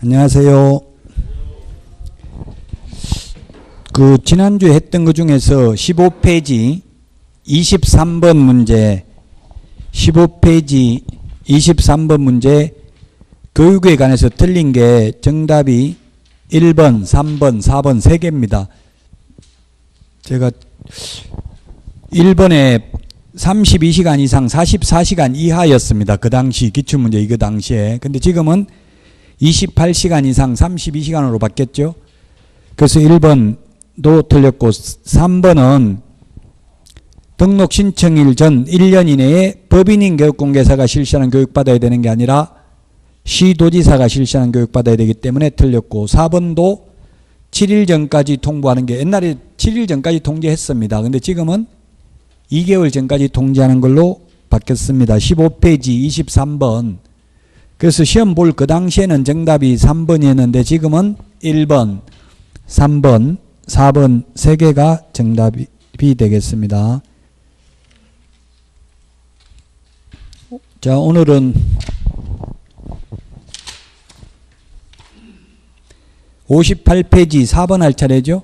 안녕하세요. 지난주에 했던 것 중에서 15페이지 23번 문제, 15페이지 23번 문제 교육에 관해서 틀린 게 정답이 1번, 3번, 4번 3개입니다. 제가 1번에 32시간 이상 44시간 이하였습니다. 그 당시 기출문제 이거 당시에. 근데 지금은 28시간 이상 32시간으로 바뀌었죠. 그래서 1번도 틀렸고 3번은 등록 신청일 전 1년 이내에 법인인 교육공개사가 실시하는 교육받아야 되는 게 아니라 시도지사가 실시하는 교육받아야 되기 때문에 틀렸고 4번도 7일 전까지 통보하는 게 옛날에 7일 전까지 통지했습니다. 근데 지금은 2개월 전까지 통지하는 걸로 바뀌었습니다. 15페이지 23번. 그래서 시험 볼 그 당시에는 정답이 3번이었는데 지금은 1번, 3번, 4번 3개가 정답이 되겠습니다. 자, 오늘은 58페이지 4번 할 차례죠.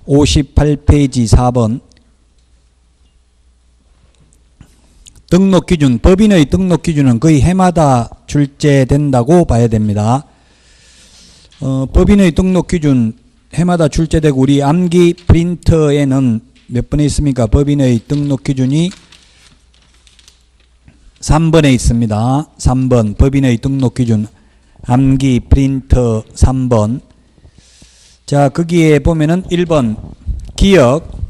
58페이지 4번. 등록기준, 법인의 등록기준은 거의 해마다 출제된다고 봐야 됩니다. 법인의 등록기준 해마다 출제되고 우리 암기 프린터에는 몇 번에 있습니까? 법인의 등록기준이 3번에 있습니다. 3번 법인의 등록기준 암기 프린터 3번. 자, 거기에 보면은 1번 기억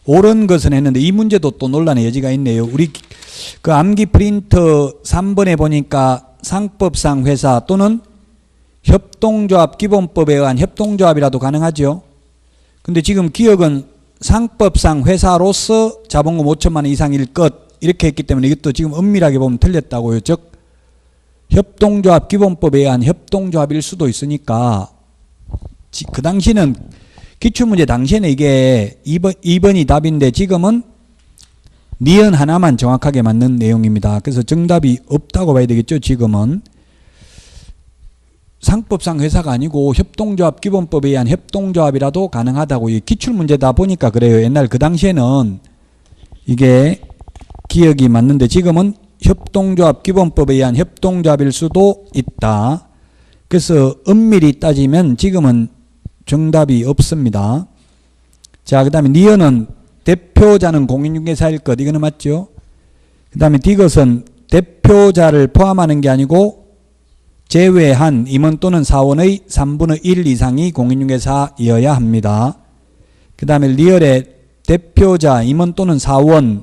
옳은 것은 했는데 이 문제도 또 논란의 여지가 있네요. 우리 그 암기 프린터 3번에 보니까 상법상 회사 또는 협동조합 기본법에 의한 협동조합이라도 가능하죠. 근데 지금 기억은 상법상 회사로서 자본금 5천만 원 이상일 것 이렇게 했기 때문에 이것도 지금 엄밀하게 보면 틀렸다고요. 즉 협동조합 기본법에 의한 협동조합일 수도 있으니까 그 당시는 기출문제 당시에는 이게 2번이 답인데 지금은 니은 하나만 정확하게 맞는 내용입니다. 그래서 정답이 없다고 봐야 되겠죠. 지금은 상법상 회사가 아니고 협동조합 기본법에 의한 협동조합이라도 가능하다고 기출문제다 보니까 그래요. 옛날 그 당시에는 이게 기억이 맞는데 지금은 협동조합 기본법에 의한 협동조합일 수도 있다. 그래서 엄밀히 따지면 지금은 정답이 없습니다. 자, 그 다음에 니은은 대표자는 공인중개사일 것. 이거는 맞죠? 그 다음에 디귿은 대표자를 포함하는 게 아니고 제외한 임원 또는 사원의 3분의 1 이상이 공인중개사이어야 합니다. 그 다음에 리얼의 대표자 임원 또는 사원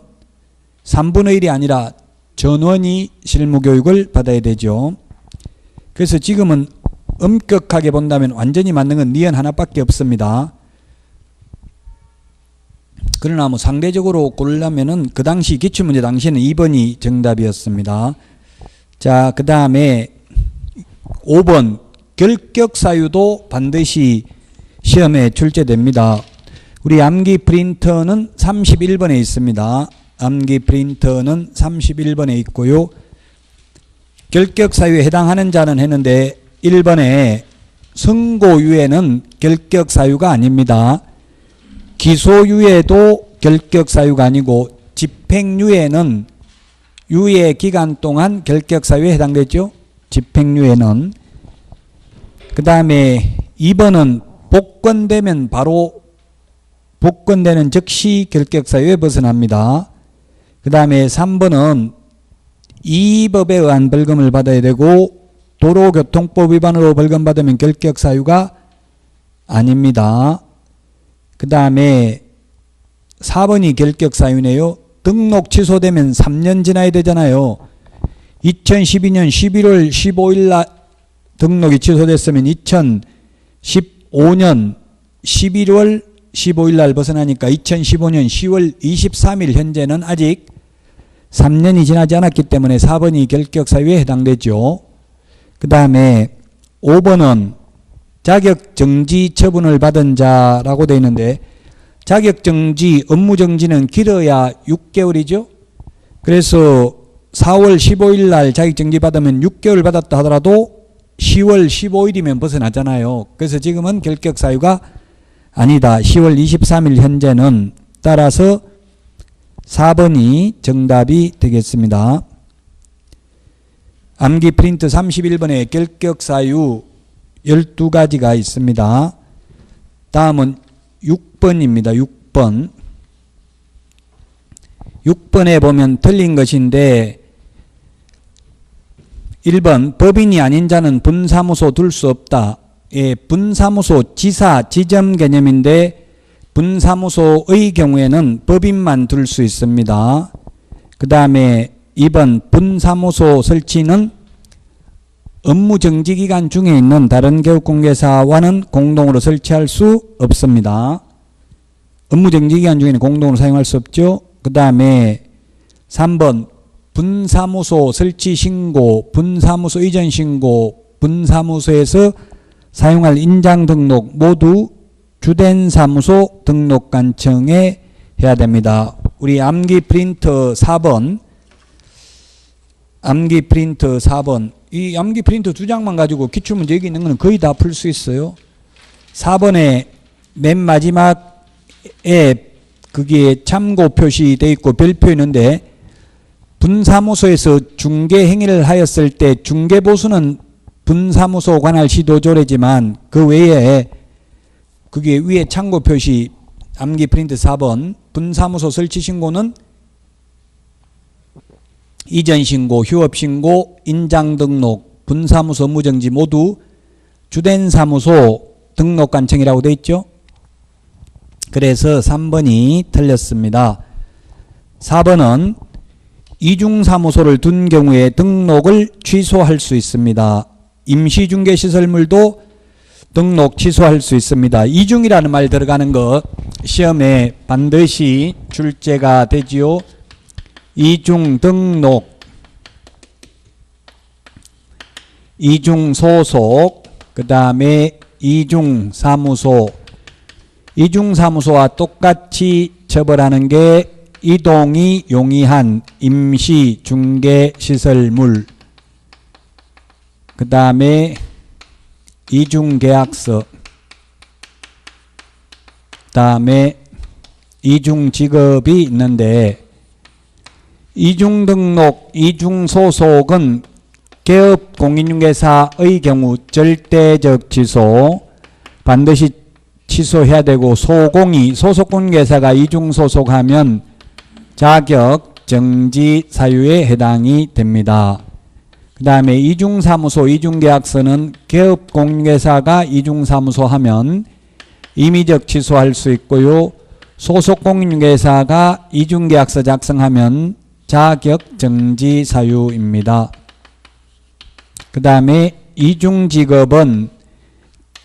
3분의 1이 아니라 전원이 실무교육을 받아야 되죠. 그래서 지금은 엄격하게 본다면 완전히 맞는 건 니은 하나밖에 없습니다. 그러나 뭐 상대적으로 고르려면은 그 당시 기출문제 당시에는 2번이 정답이었습니다. 자, 그 다음에 5번 결격사유도 반드시 시험에 출제됩니다. 우리 암기 프린터는 31번에 있습니다. 암기 프린터는 31번에 있고요. 결격사유에 해당하는 자는 했는데 1번에 선고유예는 결격사유가 아닙니다. 기소유예도 결격사유가 아니고 집행유예는 유예 기간 동안 결격사유에 해당되죠. 집행유예는. 그 다음에 2번은 복권되면 바로 복권되는 즉시 결격사유에 벗어납니다. 그 다음에 3번은 이 법에 의한 벌금을 받아야 되고 도로교통법 위반으로 벌금 받으면 결격사유가 아닙니다. 그 다음에 4번이 결격사유네요. 등록 취소되면 3년 지나야 되잖아요. 2012년 11월 15일 날 등록이 취소됐으면 2015년 11월 15일 날 벗어나니까 2015년 10월 23일 현재는 아직 3년이 지나지 않았기 때문에 4번이 결격사유에 해당되죠. 그 다음에 5번은 자격정지 처분을 받은 자라고 되어 있는데 자격정지, 업무정지는 길어야 6개월이죠. 그래서 4월 15일 날 자격정지 받으면 6개월 받았다 하더라도 10월 15일이면 벗어나잖아요. 그래서 지금은 결격 사유가 아니다. 10월 23일 현재는 따라서 4번이 정답이 되겠습니다. 암기 프린트 31번에 결격 사유 12가지가 있습니다. 다음은 6번입니다. 6번. 6번에 보면 틀린 것인데 1번 법인이 아닌 자는 분사무소 둘 수 없다. 예, 분사무소 지사 지점 개념인데 분사무소의 경우에는 법인만 둘 수 있습니다. 그 다음에 2번 분사무소 설치는 업무정지기간 중에 있는 다른 교육공개사와는 공동으로 설치할 수 없습니다. 업무정지기간 중에는 공동으로 사용할 수 없죠. 그 다음에 3번 분사무소 설치 신고, 분사무소 이전 신고, 분사무소에서 사용할 인장 등록 모두 주된 사무소 등록관청에 해야 됩니다. 우리 암기 프린터 4번, 암기 프린터 4번, 이 암기 프린터 2장만 가지고 기출문제 여기 있는 건 거의 다 풀 수 있어요. 4번에 맨 마지막에 거기에 참고 표시되어 있고 별표 있는데 분사무소에서 중개 행위를 하였을 때 중개보수는 분사무소 관할 시도조례지만 그 외에 그게 위에 참고 표시 암기 프린트 4번 분사무소 설치 신고는 이전 신고, 휴업 신고, 인장 등록, 분사무소 업무정지 모두 주된 사무소 등록관청이라고 되어 있죠. 그래서 3번이 틀렸습니다. 4번은 이중사무소를 둔 경우에 등록을 취소할 수 있습니다. 임시중개시설물도 등록 취소할 수 있습니다. 이중이라는 말 들어가는 거 시험에 반드시 출제가 되지요. 이중 등록, 이중 소속, 그 다음에 이중 사무소. 이중 사무소와 똑같이 처벌하는 게 이동이 용이한 임시 중개 시설물. 그 다음에 이중 계약서. 그 다음에 이중 직업이 있는데 이중 등록, 이중 소속은 개업 공인중개사의 경우 절대적 취소 반드시 취소해야 되고 소공이 소속 공인중개사가 이중 소속하면 자격 정지 사유에 해당이 됩니다. 그 다음에 이중사무소, 이중계약서는 개업 공인중개사가 이중사무소 하면 임의적 취소할 수 있고요. 소속 공인중개사가 이중계약서 작성하면 자격 정지 사유입니다. 그 다음에 이중직업은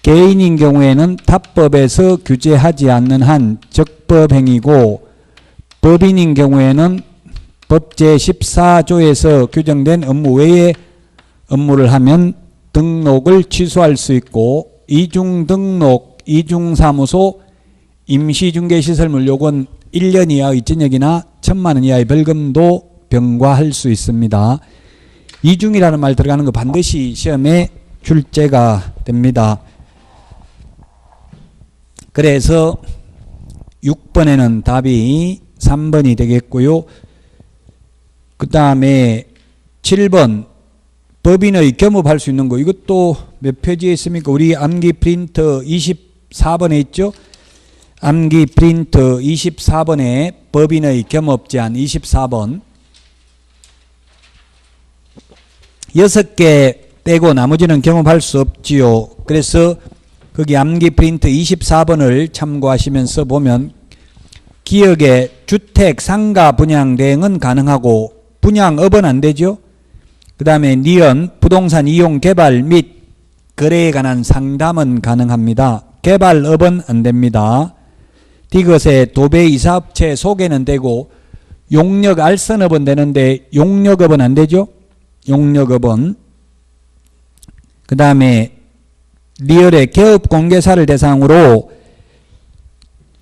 개인인 경우에는 타법에서 규제하지 않는 한 적법행위고 법인인 경우에는 법 제14조에서 규정된 업무 외에 업무를 하면 등록을 취소할 수 있고 이중등록, 이중사무소, 임시중개시설물 요건 1년 이하의 징역이나 1,000만 원 이하의 벌금도 병과할 수 있습니다. 이중이라는 말 들어가는 거 반드시 시험에 출제가 됩니다. 그래서 6번에는 답이 3번이 되겠고요. 그 다음에 7번 법인의 겸업할 수 있는 거 이것도 몇 페이지에 있습니까? 우리 암기 프린터 24번에 있죠? 암기 프린터 24번에 법인의 겸업 제한 24번 6개 빼고 나머지는 겸업할 수 없지요. 그래서 거기 암기 프린트 24번을 참고하시면서 보면 기역의 주택 상가 분양 대행은 가능하고 분양업은 안 되죠. 그 다음에 니은 부동산 이용 개발 및 거래에 관한 상담은 가능합니다. 개발업은 안 됩니다. 디귿의 도배이사업체 소개는 되고 용역 알선업은 되는데 용역업은 안 되죠. 용역업은 그 다음에 리얼의 개업 공개사를 대상으로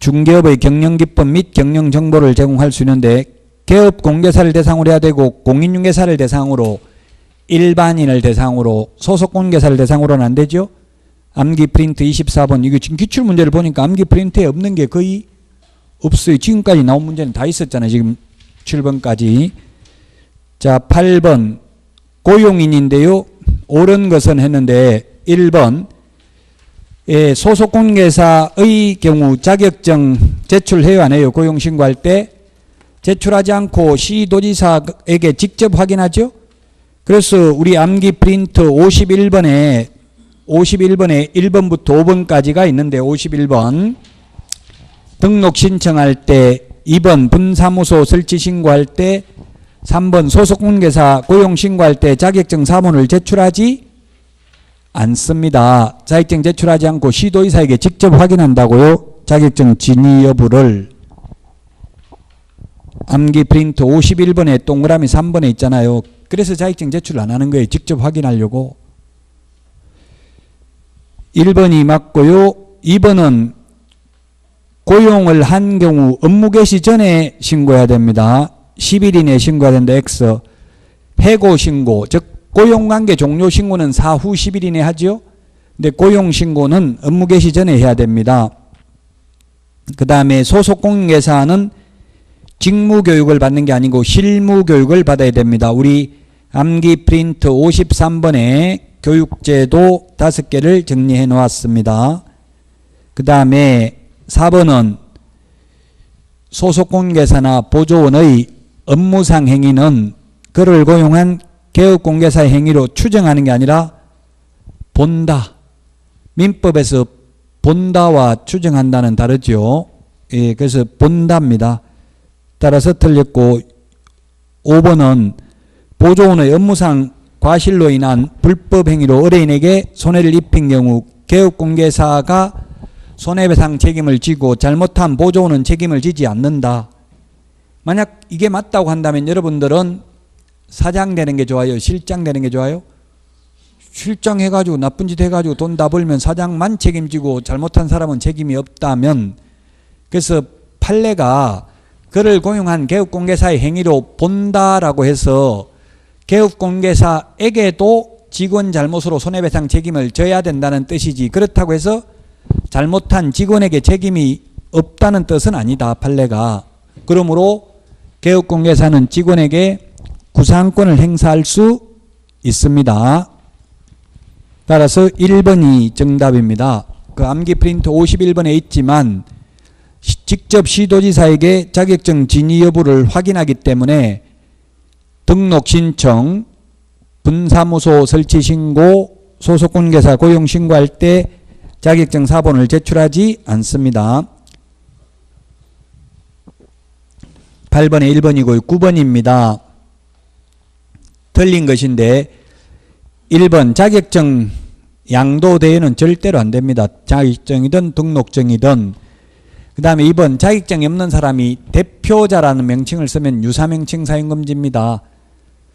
중개업의 경영기법 및 경영정보를 제공할 수 있는데 개업 공개사를 대상으로 해야 되고 공인중개사를 대상으로 일반인을 대상으로, 소속 공개사를 대상으로는 안 되죠. 암기 프린트 24번. 이거 지금 기출 문제를 보니까 암기 프린트에 없는 게 거의 없어요. 지금까지 나온 문제는 다 있었잖아요. 지금 7번까지. 자, 8번 고용인인데요. 옳은 것은 했는데 1번 소속 공개사의 경우 자격증 제출해요 안 해요? 고용신고할 때 제출하지 않고 시도지사에게 직접 확인하죠. 그래서 우리 암기 프린트 51번에 1번부터 5번까지가 있는데 51번 등록 신청할 때 2번 분사무소 설치 신고할 때 3번 소속공개사 고용 신고할 때 자격증 사본을 제출하지 않습니다. 자격증 제출하지 않고 시도의사에게 직접 확인한다고요. 자격증 진위 여부를. 암기 프린트 51번에 동그라미 3번에 있잖아요. 그래서 자격증 제출을 안 하는 거예요. 직접 확인하려고. 1번이 맞고요. 2번은 고용을 한 경우 업무 개시 전에 신고해야 됩니다. 10일 이내에 신고해야 된다. X. 해고 신고, 즉 고용관계 종료 신고는 사후 10일 이내에 하죠. 근데 고용 신고는 업무 개시 전에 해야 됩니다. 그 다음에 소속 공개사는 직무 교육을 받는 게 아니고 실무 교육을 받아야 됩니다. 우리 암기 프린트 53번에 교육제도 5개를 정리해 놓았습니다. 그 다음에 4번은 소속공개사나 보조원의 업무상 행위는 그를 고용한 개업공개사의 행위로 추정하는 게 아니라 본다. 민법에서 본다와 추정한다는 다르죠. 예, 그래서 본다입니다. 따라서 틀렸고 5번은 보조원의 업무상 과실로 인한 불법 행위로 의뢰인에게 손해를 입힌 경우 개업공개사가 손해배상 책임을 지고 잘못한 보조원은 책임을 지지 않는다. 만약 이게 맞다고 한다면 여러분들은 사장 되는 게 좋아요? 실장 되는 게 좋아요? 실장 해가지고 나쁜 짓 해가지고 돈 다 벌면 사장만 책임지고 잘못한 사람은 책임이 없다면, 그래서 판례가 그를 고용한 개업공개사의 행위로 본다라고 해서 개업공개사에게도 직원 잘못으로 손해배상 책임을 져야 된다는 뜻이지, 그렇다고 해서 잘못한 직원에게 책임이 없다는 뜻은 아니다. 판례가. 그러므로 개업공개사는 직원에게 구상권을 행사할 수 있습니다. 따라서 1번이 정답입니다. 그 암기 프린트 51번에 있지만 직접 시도지사에게 자격증 진위 여부를 확인하기 때문에 등록 신청, 분사무소 설치 신고, 소속공개사 고용 신고할 때 자격증 사본을 제출하지 않습니다. 8번에 1번이고 9번입니다. 틀린 것인데 1번 자격증 양도 대여는 절대로 안 됩니다. 자격증이든 등록증이든. 그 다음에 2번 자격증이 없는 사람이 대표자라는 명칭을 쓰면 유사명칭 사용금지입니다.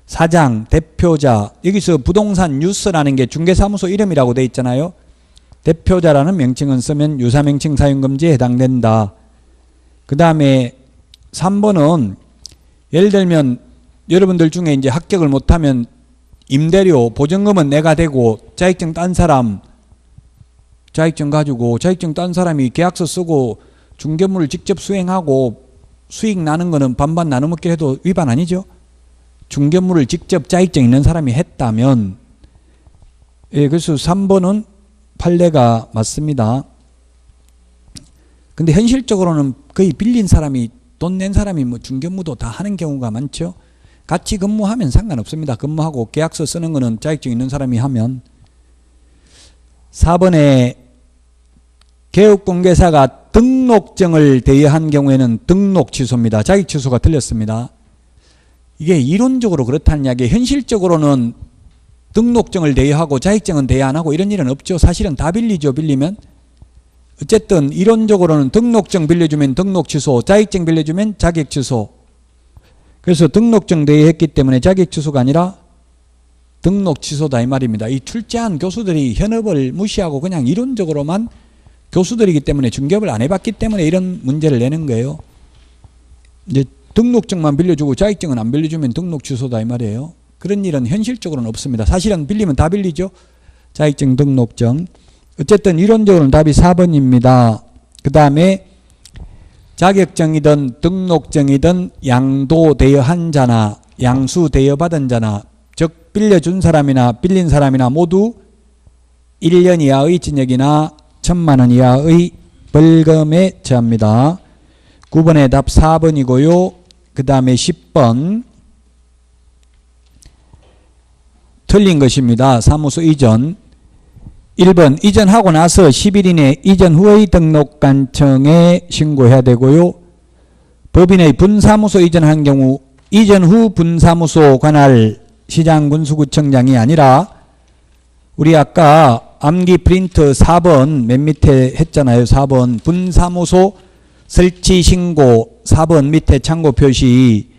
사장, 대표자, 여기서 부동산 뉴스라는 게 중개사무소 이름이라고 되어 있잖아요. 대표자라는 명칭은 쓰면 유사명칭 사용금지에 해당된다. 그 다음에 3번은 예를 들면 여러분들 중에 이제 합격을 못하면 임대료, 보증금은 내가 되고 자격증 딴 사람, 자격증 가지고 자격증 딴 사람이 계약서 쓰고 중개물을 직접 수행하고 수익 나는 거는 반반 나눠먹기를 해도 위반 아니죠? 중개물을 직접 자격증 있는 사람이 했다면, 예, 그래서 3번은 판례가 맞습니다. 근데 현실적으로는 거의 빌린 사람이, 돈 낸 사람이 뭐 중개무도 다 하는 경우가 많죠. 같이 근무하면 상관없습니다. 근무하고 계약서 쓰는 거는 자격증 있는 사람이 하면. 4번에 개업공개사가 등록증을 대여한 경우에는 등록 취소입니다. 자격 취소가 틀렸습니다. 이게 이론적으로 그렇다는 이야기예요. 현실적으로는 등록증을 대여하고 자격증은 대여 안 하고 이런 일은 없죠. 사실은 다 빌리죠. 빌리면. 어쨌든 이론적으로는 등록증 빌려주면 등록 취소, 자격증 빌려주면 자격 취소. 그래서 등록증 대여했기 때문에 자격 취소가 아니라 등록 취소다 이 말입니다. 이 출제한 교수들이 현업을 무시하고 그냥 이론적으로만 교수들이기 때문에 중개업을 안 해봤기 때문에 이런 문제를 내는 거예요. 이제 등록증만 빌려주고 자격증은 안 빌려주면 등록 취소다 이 말이에요. 그런 일은 현실적으로는 없습니다. 사실은 빌리면 다 빌리죠. 자격증 등록증. 어쨌든 이론적으로는 답이 4번입니다. 그 다음에 자격증이든 등록증이든 양도되어 한 자나 양수되어 받은 자나 즉 빌려준 사람이나 빌린 사람이나 모두 1년 이하의 징역이나 1,000만 원 이하의 벌금에 처합니다. 9번의 답 4번이고요. 그 다음에 10번 틀린 것입니다. 사무소 이전. 1번 이전하고 나서 10일 이내 이전 후의 등록관청에 신고해야 되고요. 법인의 분사무소 이전한 경우 이전 후 분사무소 관할 시장군수구청장이 아니라 우리 아까 암기 프린트 4번 맨 밑에 했잖아요. 4번 분사무소 설치 신고 4번 밑에 참고 표시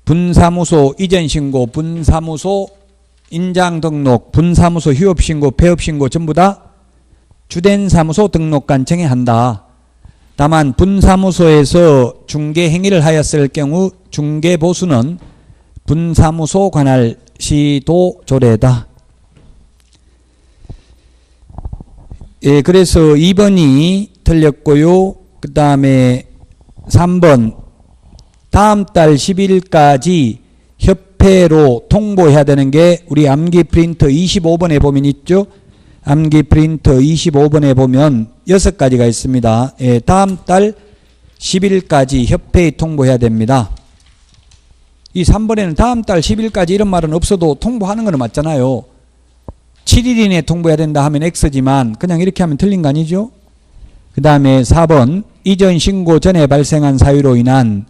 분사무소 이전 신고 분사무소 인장 등록 분사무소 휴업 신고 폐업 신고 전부 다 주된 사무소 등록관청에 한다. 다만 분사무소에서 중개 행위를 하였을 경우 중개 보수는 분사무소 관할 시도 조례다. 예, 그래서 2번이 틀렸고요. 그 다음에 3번 다음 달 10일까지 협회로 통보해야 되는 게 우리 암기 프린터 25번에 보면 있죠. 암기 프린터 25번에 보면 6가지가 있습니다. 예, 다음 달 10일까지 협회에 통보해야 됩니다. 이 3번에는 다음 달 10일까지 이런 말은 없어도 통보하는 거는 맞잖아요. 7일 이내에 통보해야 된다 하면 X지만 그냥 이렇게 하면 틀린 거 아니죠? 그 다음에 4번 이전 신고 전에 발생한 사유로 인한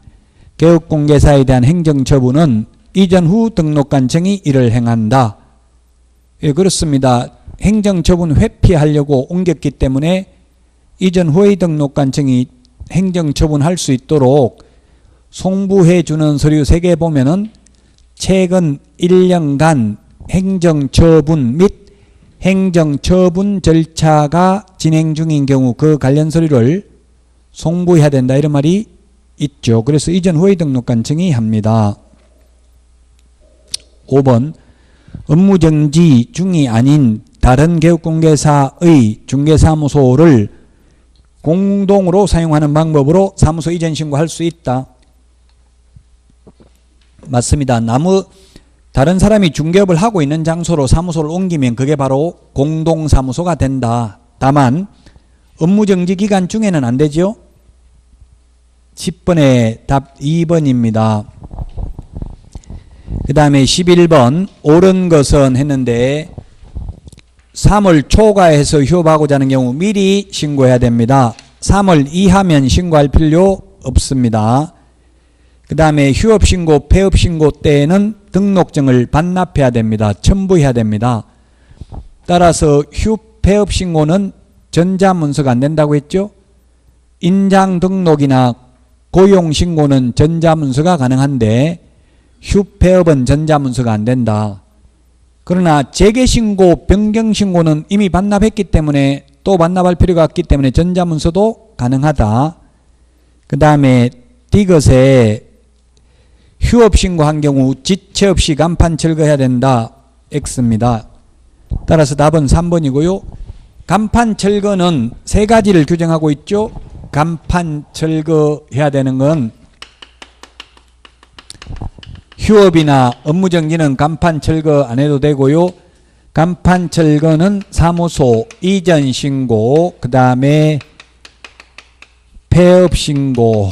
개업공개사에 대한 행정처분은 이전 후 등록관청이 이를 행한다. 예, 그렇습니다. 행정처분 회피하려고 옮겼기 때문에 이전 후의 등록관청이 행정처분할 수 있도록 송부해 주는 서류 3개 보면은 최근 1년간 행정처분 및 행정처분 절차가 진행 중인 경우 그 관련 서류를 송부해야 된다 이런 말이 있죠. 그래서 이전 후의 등록관청이 합니다. 5번 업무정지 중이 아닌 다른 개업공개사의 중개사무소를 공동으로 사용하는 방법으로 사무소 이전 신고할 수 있다. 맞습니다. 다른 사람이 중개업을 하고 있는 장소로 사무소를 옮기면 그게 바로 공동사무소가 된다. 다만 업무정지 기간 중에는 안 되죠. 10번의 답 2번입니다. 그 다음에 11번 옳은 것은 했는데 3월 초과해서 휴업하고자 하는 경우 미리 신고해야 됩니다. 3월 이하면 신고할 필요 없습니다. 그 다음에 휴업신고, 폐업신고 때에는 등록증을 반납해야 됩니다. 첨부해야 됩니다. 따라서 폐업신고는 전자문서가 안 된다고 했죠. 인장등록이나 고용신고는 전자문서가 가능한데 휴폐업은 전자문서가 안 된다. 그러나 재개신고, 변경신고는 이미 반납했기 때문에 또 반납할 필요가 없기 때문에 전자문서도 가능하다. 그 다음에 디귿에 휴업신고한 경우 지체 없이 간판 철거해야 된다. X입니다. 따라서 답은 3번이고요. 간판 철거는 3가지를 규정하고 있죠. 간판 철거해야 되는 건 휴업이나 업무정지는 간판 철거 안 해도 되고요. 간판 철거는 사무소 이전 신고, 그 다음에 폐업 신고,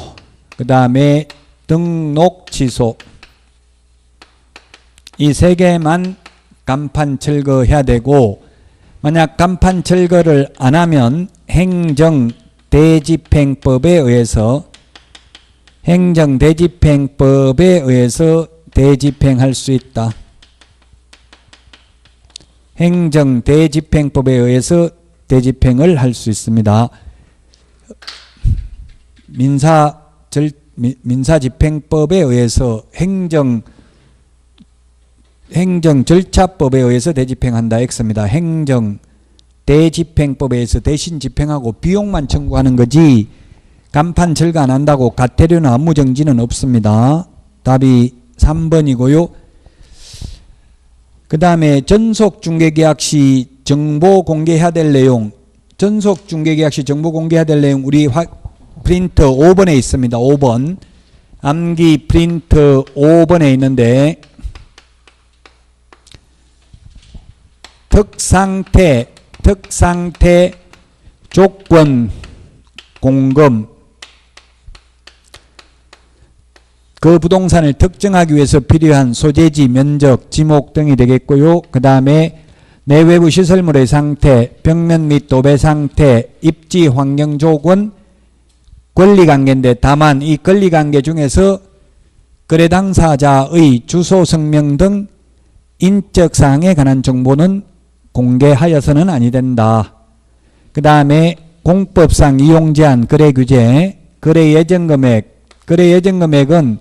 그 다음에 등록 취소, 이 3개만 간판 철거해야 되고, 만약 간판 철거를 안 하면 행정대집행법에 의해서 대집행할 수 있다. 행정대집행법에 의해서 대집행을 할 수 있습니다. 민사집행법에 의해서 행정절차법에 의해서 대집행한다. X입니다. 행정대집행법에 의해서 대신 집행하고 비용만 청구하는 거지 간판 철거 안 한다고 가태료나 업무정지는 없습니다. 답이 3번이고요. 그 다음에 전속 중개계약 시 정보 공개해야 될 내용, 전속 중개계약 시 정보 공개해야 될 내용 우리 프린터 5번에 있습니다. 5번 암기 프린터 5번에 있는데 특상태 조건 공금, 그 부동산을 특정하기 위해서 필요한 소재지, 면적, 지목 등이 되겠고요. 그 다음에 내외부 시설물의 상태, 벽면 및 도배 상태, 입지 환경 조건, 권리관계인데 다만 이 권리관계 중에서 거래 당사자의 주소, 성명 등 인적사항에 관한 정보는 공개하여서는 아니 된다. 그 다음에 공법상 이용제한 거래규제, 거래예정금액, 거래예정금액은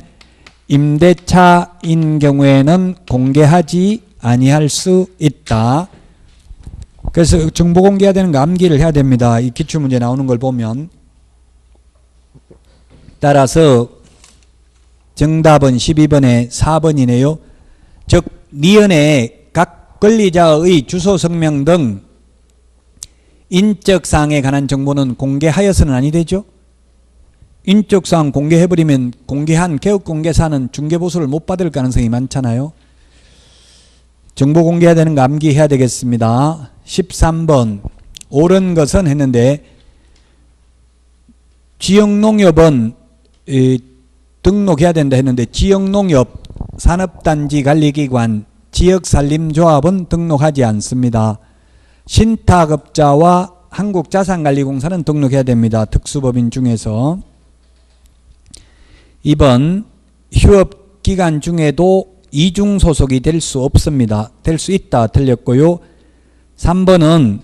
임대차인 경우에는 공개하지 아니할 수 있다. 그래서 정보 공개해야 되는 거 암기를 해야 됩니다. 이 기출문제 나오는 걸 보면. 따라서 정답은 12번에 4번이네요. 즉 니은의 각 권리자의 주소, 성명 등 인적사항에 관한 정보는 공개하여서는 아니 되죠. 인적사항 공개해버리면 공개한 개업공개사는 중개보수를 못 받을 가능성이 많잖아요. 정보 공개해야 되는 거 암기해야 되겠습니다. 13번 옳은 것은 했는데 지역농협은 등록해야 된다 했는데 지역농협, 산업단지 관리기관, 지역산림조합은 등록하지 않습니다. 신탁업자와 한국자산관리공사는 등록해야 됩니다. 특수법인 중에서. 2번 휴업기간 중에도 이중소속이 될 수 없습니다. 될 수 있다 틀렸고요. 3번은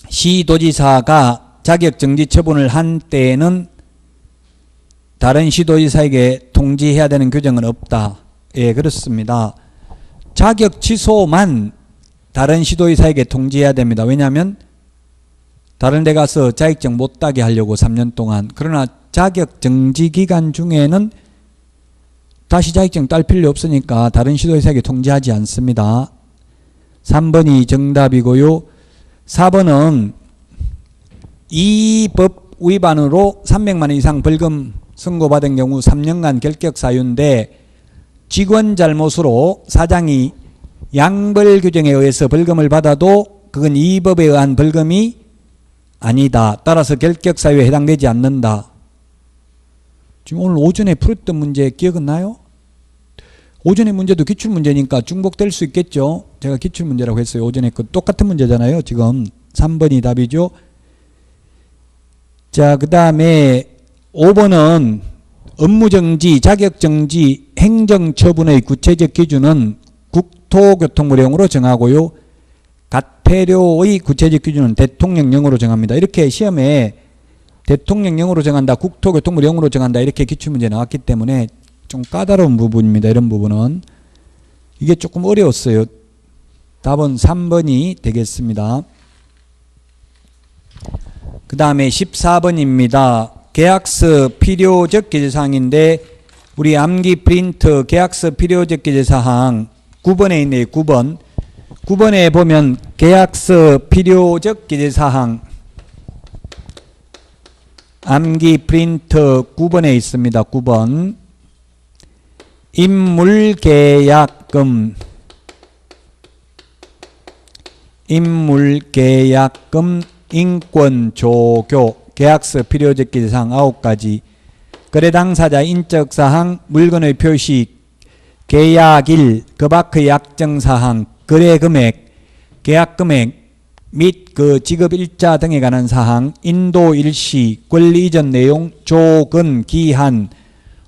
시도지사가 자격정지 처분을 한 때에는 다른 시도지사에게 통지해야 되는 규정은 없다. 예, 그렇습니다. 자격 취소만 다른 시도지사에게 통지해야 됩니다. 왜냐하면 다른 데 가서 자격증 못 따게 하려고 3년 동안. 그러나 자격 정지 기간 중에는 다시 자격증 딸 필요 없으니까 다른 시도지사에게 통지하지 않습니다. 3번이 정답이고요. 4번은 이 법 위반으로 300만 원 이상 벌금 선고받은 경우 3년간 결격 사유인데 직원 잘못으로 사장이 양벌 규정에 의해서 벌금을 받아도 그건 이 법에 의한 벌금이 아니다. 따라서 결격 사유에 해당되지 않는다. 지금 오늘 오전에 풀었던 문제 기억은 나요? 오전의 문제도 기출문제니까 중복될 수 있겠죠. 제가 기출문제라고 했어요. 오전에 그 똑같은 문제잖아요. 지금 3번이 답이죠. 자, 그 다음에 5번은 업무정지, 자격정지, 행정처분의 구체적 기준은 국토교통부령으로 정하고요. 가태료의 구체적 기준은 대통령령으로 정합니다. 이렇게 시험에 대통령령으로 정한다, 국토교통부령으로 정한다 이렇게 기출문제 나왔기 때문에 좀 까다로운 부분입니다. 이런 부분은. 이게 조금 어려웠어요. 답은 3번이 되겠습니다. 그 다음에 14번입니다. 계약서 필요적 기재사항인데 우리 암기 프린터 계약서 필요적 기재사항 9번에 있네요. 9번. 9번에 보면 계약서 필요적 기재사항 암기 프린터 9번에 있습니다. 9번. 인물계약금, 인물계약금, 인권조교, 계약서 필요적 기재사항 9가지, 거래 당사자 인적사항, 물건의 표시, 계약일, 그 밖의 약정사항, 거래금액, 계약금액 및 그 지급일자 등에 관한 사항, 인도일시, 권리 이전 내용, 조건, 기한,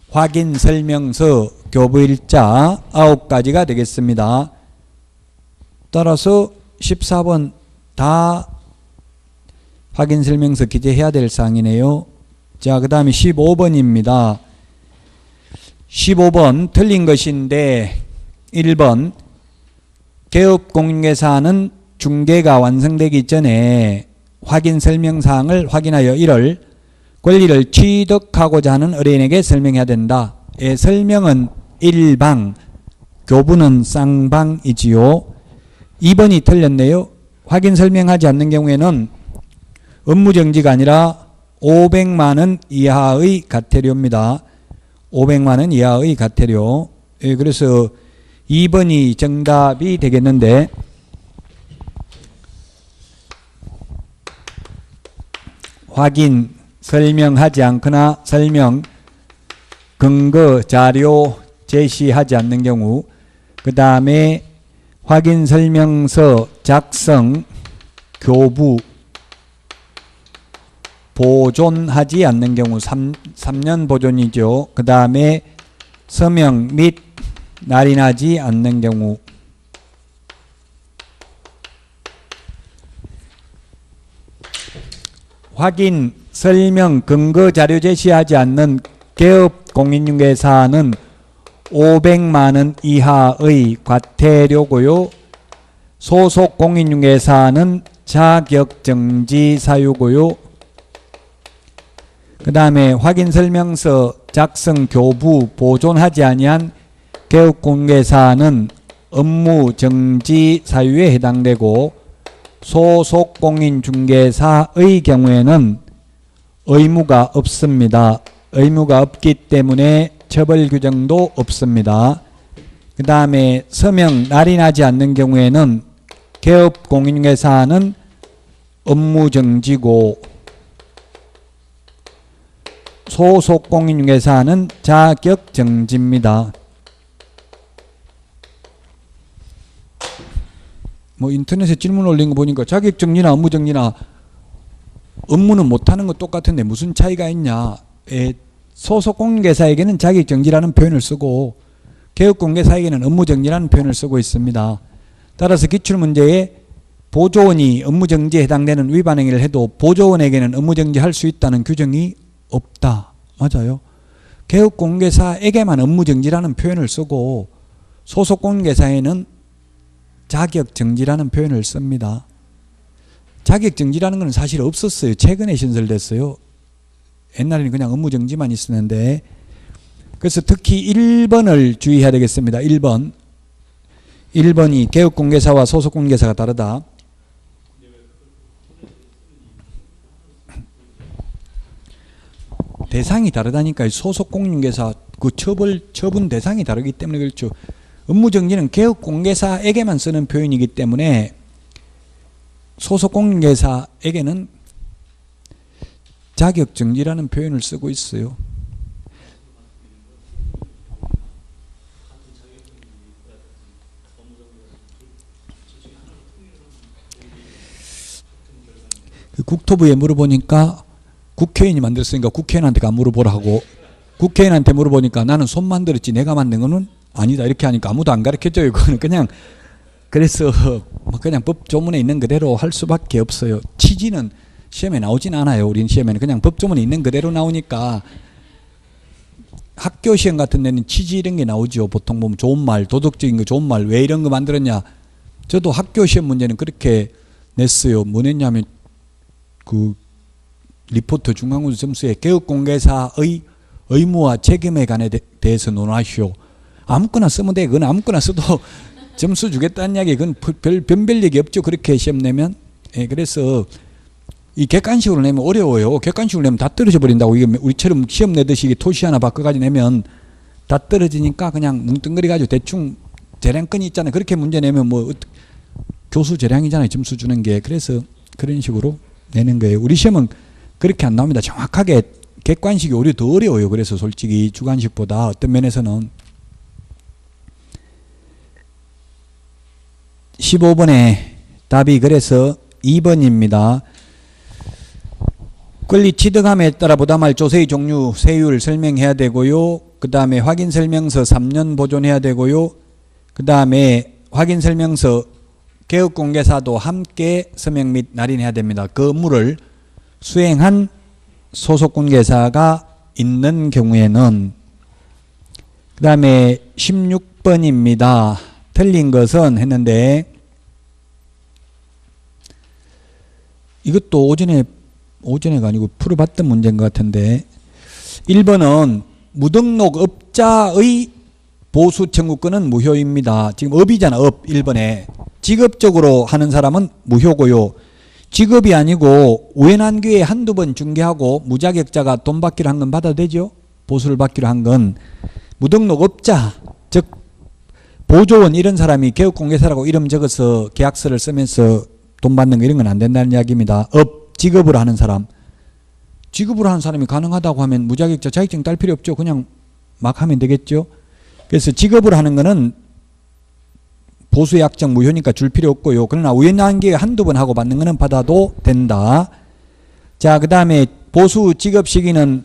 확인설명서, 교부일자 9가지가 되겠습니다. 따라서 14번 다 확인설명서 기재해야 될 사항이네요. 자, 그 다음에 15번입니다. 15번 틀린 것인데 1번 개업공개사는 중개가 완성되기 전에 확인설명사항을 확인하여 이를 권리를 취득하고자 하는 의뢰인에게 설명해야 된다. 예, 설명은 일방, 교부는 쌍방이지요. 2번이 틀렸네요. 확인 설명하지 않는 경우에는 업무정지가 아니라 500만 원 이하의 과태료입니다. 500만 원 이하의 과태료. 예, 그래서 2번이 정답이 되겠는데, 확인 설명하지 않거나 설명 근거 자료 제시하지 않는 경우, 그 다음에 확인 설명서 작성 교부 보존하지 않는 경우 3년 보존이죠. 그 다음에 서명 및 날인하지 않는 경우, 확인 설명 근거 자료 제시하지 않는 개업 공인중개사는 500만 원 이하의 과태료고요. 소속 공인중개사는 자격정지 사유고요. 그 다음에 확인 설명서 작성 교부 보존하지 아니한 개업공개사는 업무정지 사유에 해당되고, 소속 공인중개사의 경우에는 의무가 없습니다. 의무가 없기 때문에 처벌 규정도 없습니다. 그 다음에 서명 날인하지 않는 경우에는 개업 공인중개사는 업무정지고, 소속 공인중개사는 자격정지입니다. 뭐 인터넷에 질문 올린 거 보니까 자격정지나 업무정지나 업무는 못하는 거 똑같은데 무슨 차이가 있냐. 소속 공인중개사에게는 자격정지라는 표현을 쓰고 개업공개사에게는 업무정지라는 표현을 쓰고 있습니다. 따라서 기출문제에 보조원이 업무정지에 해당되는 위반 행위를 해도 보조원에게는 업무정지할 수 있다는 규정이 없다. 맞아요. 개업공개사에게만 업무정지라는 표현을 쓰고 소속 공인중개사에는 자격정지라는 표현을 씁니다. 자격정지라는 건 사실 없었어요. 최근에 신설됐어요. 옛날에는 그냥 업무정지만 있었는데, 그래서 특히 1번을 주의해야 되겠습니다. 1번이 개업공개사와 소속공개사가 다르다. 대상이 다르다니까요. 소속공인중개사 그 처분 대상이 다르기 때문에 그렇죠. 업무정지는 개업공개사에게만 쓰는 표현이기 때문에 소속공인중개사에게는 자격정지라는 표현을 쓰고 있어요. 국토부에 물어보니까 국회의원이 만들었으니까 국회의원한테 가 물어보라고, 국회의원한테 물어보니까 나는 손 만들었지 내가 만든 거는 아니다 이렇게 하니까 아무도 안 가르쳐줘요. 그거는 그냥 그래서 그냥 법조문에 있는 그대로 할 수밖에 없어요. 취지는 시험에 나오진 않아요. 우리는 시험에는 그냥 법조문에 있는 그대로 나오니까. 학교 시험 같은 데는 취지 이런 게 나오죠. 보통 보면 좋은 말, 도덕적인 거 좋은 말, 왜 이런 거 만들었냐. 저도 학교 시험 문제는 그렇게 냈어요. 뭐 냈냐면 그 리포트 중간고사 점수에 개업공개사의 의무와 책임에 관해 대해서 논하시오. 아무거나 쓰면 돼. 그건 아무거나 써도 점수 주겠다는 이야기. 그건 별 변별력이 없죠. 그렇게 시험 내면. 예, 그래서 이 객관식으로 내면 어려워요. 객관식으로 내면 다 떨어져 버린다고. 이게 우리처럼 시험 내듯이 토시 하나 바꿔가지고 내면 다 떨어지니까 그냥 뭉뚱그려 가지고 대충 재량권이 있잖아요. 그렇게 문제 내면 뭐 교수 재량이잖아요. 점수 주는 게. 그래서 그런 식으로 내는 거예요. 우리 시험은 그렇게 안 나옵니다. 정확하게 객관식이 오히려 더 어려워요. 그래서 솔직히 주관식보다 어떤 면에서는. 15번의 답이 그래서 2번입니다. 권리 취득함에 따라 부담할 조세의 종류, 세율을 설명해야 되고요. 그 다음에 확인설명서 3년 보존해야 되고요. 그 다음에 확인설명서 개업공개사도 함께 서명 및 날인해야 됩니다. 그 업무를 수행한 소속공개사가 있는 경우에는. 그 다음에 16번입니다. 틀린 것은 했는데 이것도 오전에가 아니고 풀어봤던 문제인 것 같은데 1번은 무등록업자의 보수 청구권은 무효입니다. 지금 업이잖아, 업 1번에. 직업적으로 하는 사람은 무효고요. 직업이 아니고 우연한 기회에 한두 번 중개하고 무자격자가 돈 받기로 한 건 받아도 되죠? 보수를 받기로 한 건. 무등록업자, 즉 보조원 이런 사람이 개업공개사라고 이름 적어서 계약서를 쓰면서 돈 받는 거 이런 건 안 된다는 이야기입니다. 직업으로 하는 사람. 직업으로 하는 사람이 가능하다고 하면 무자격자 자격증 딸 필요 없죠. 그냥 막 하면 되겠죠. 그래서 직업으로 하는 거는 보수의 약정 무효니까 줄 필요 없고요. 그러나 우연한 기회에 한두 번 하고 받는 거는 받아도 된다. 자, 그 다음에 보수 지급 시기는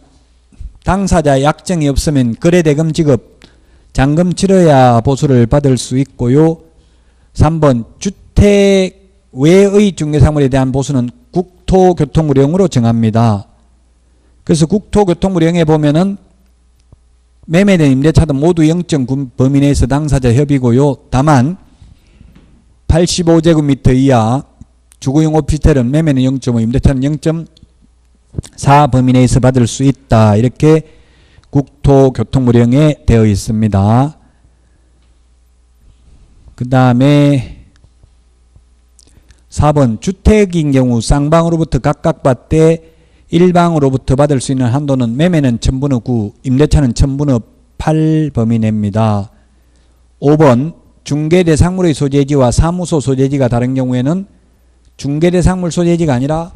당사자 약정이 없으면 거래대금 지급, 잔금 치러야 보수를 받을 수 있고요. 3번 주택 외의 중개사물에 대한 보수는 국토교통부령으로 정합니다. 그래서 국토교통부령에 보면은 매매된 임대차도 모두 0.9 범위 내에서 당사자 협의고요. 다만 85제곱미터 이하 주거용 오피스텔은 매매는 0.5, 임대차는 0.4 범위 내에서 받을 수 있다. 이렇게 국토교통부령에 되어 있습니다. 그 다음에 4번 주택인 경우 쌍방으로부터 각각 받되 일방으로부터 받을 수 있는 한도는 매매는 1000분의 9, 임대차는 1000분의 8 범위 내입니다. 5번 중개대상물의 소재지와 사무소 소재지가 다른 경우에는 중개대상물 소재지가 아니라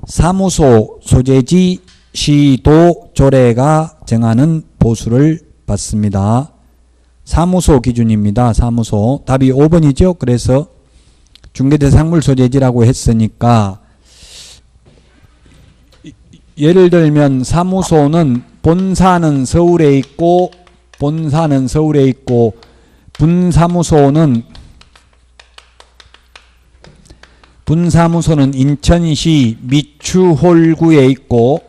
사무소 소재지 시도 조례가 정하는 보수를 받습니다. 사무소 기준입니다. 사무소. 답이 5번이죠. 그래서 중개대상물 소재지라고 했으니까 예를 들면 사무소는 본사는 서울에 있고 분사무소는 인천시 미추홀구에 있고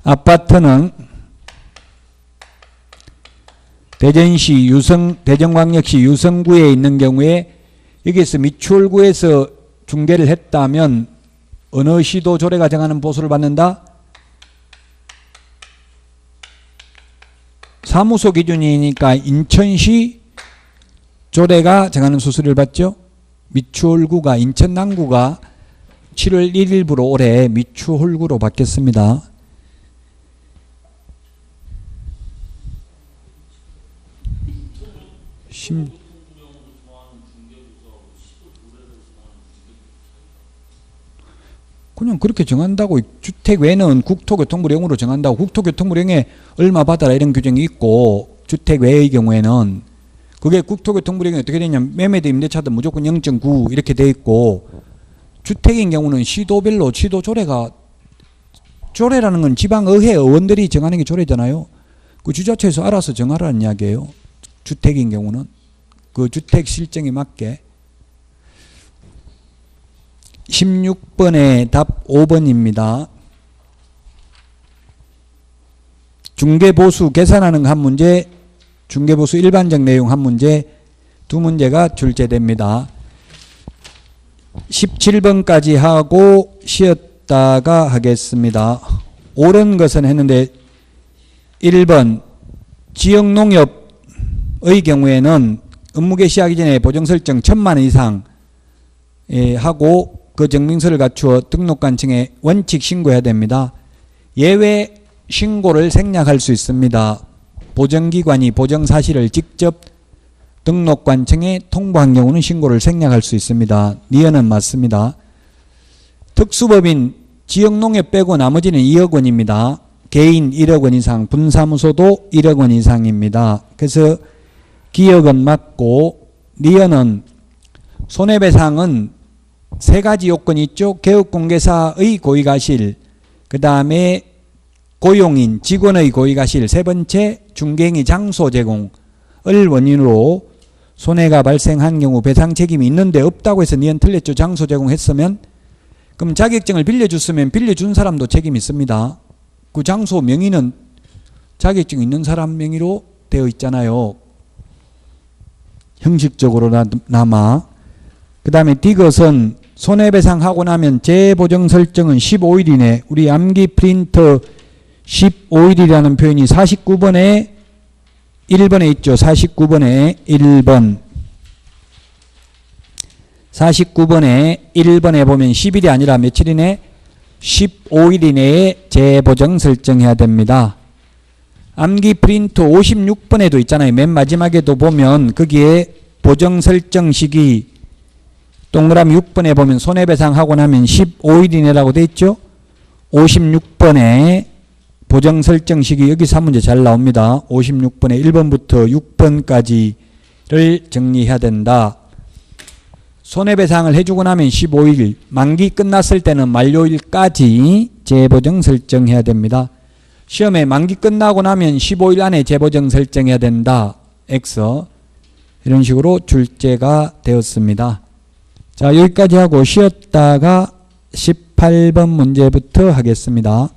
아파트는 대전광역시 유성구에 있는 경우에 여기서 미추홀구에서 중개를 했다면 어느 시도 조례가 정하는 보수를 받는다? 사무소 기준이니까 인천시 조례가 정하는 수수료를 받죠. 미추홀구가 인천 남구가 7월 1일부로 올해 미추홀구로 바뀌었습니다. 그냥 그렇게 정한다고. 주택 외는 국토교통부령으로 정한다고. 국토교통부령에 얼마 받아라 이런 규정이 있고 주택 외의 경우에는 그게 국토교통부령이 어떻게 되냐면 매매대 임대차도 무조건 0.9 이렇게 돼 있고 주택인 경우는 시도별로 시도 조례라는 건 지방의회 의원들이 정하는 게 조례잖아요. 그 주자체에서 알아서 정하라는 이야기예요. 주택인 경우는 그 주택 실정에 맞게. 16번의 답 5번입니다. 중개보수 계산하는 거 한 문제, 중개보수 일반적 내용 한 문제, 두 문제가 출제됩니다. 17번까지 하고 쉬었다가 하겠습니다. 옳은 것은 했는데 1번 지역농협의 경우에는 업무개 시하기 전에 보정설정 1000만 원 이상 하고 그 증명서를 갖추어 등록관청에 원칙 신고해야 됩니다. 예외 신고를 생략할 수 있습니다. 보정기관이 보정사실을 직접 등록관청에 통보한 경우는 신고를 생략할 수 있습니다. 니은은 맞습니다. 특수법인 지역농협 빼고 나머지는 2억 원입니다. 개인 1억 원 이상, 분사무소도 1억 원 이상입니다. 그래서 기억은 맞고 니은은 손해배상은 세 가지 요건이 있죠. 개업공개사의 고의가실, 그 다음에 고용인, 직원의 고의가실, 세 번째 중개행위 장소 제공을 원인으로 손해가 발생한 경우 배상 책임이 있는데 없다고 해서 니은 틀렸죠. 장소 제공했으면. 그럼 자격증을 빌려줬으면 빌려준 사람도 책임이 있습니다. 그 장소 명의는 자격증 있는 사람 명의로 되어 있잖아요. 형식적으로나마. 그 다음에 디귿은 손해배상하고 나면 재보정 설정은 15일 이내, 우리 암기 프린터 15일이라는 표현이 49번에 1번에 있죠. 49번에 1번. 49번에 1번에 보면 10일이 아니라 며칠이네? 15일 이내에 재보정 설정해야 됩니다. 암기 프린터 56번에도 있잖아요. 맨 마지막에도 보면 거기에 보정 설정 시기 동그라미 6번에 보면 손해배상하고 나면 15일 이내라고 돼 있죠. 56번에 보정 설정 시기 여기서 한 문제 잘 나옵니다. 56번에 1번부터 6번까지를 정리해야 된다. 손해배상을 해주고 나면 15일, 만기 끝났을 때는 만료일까지 재보정 설정해야 됩니다. 시험에 만기 끝나고 나면 15일 안에 재보정 설정해야 된다. X. 이런 식으로 출제가 되었습니다. 자, 여기까지 하고 쉬었다가 18번 문제부터 하겠습니다.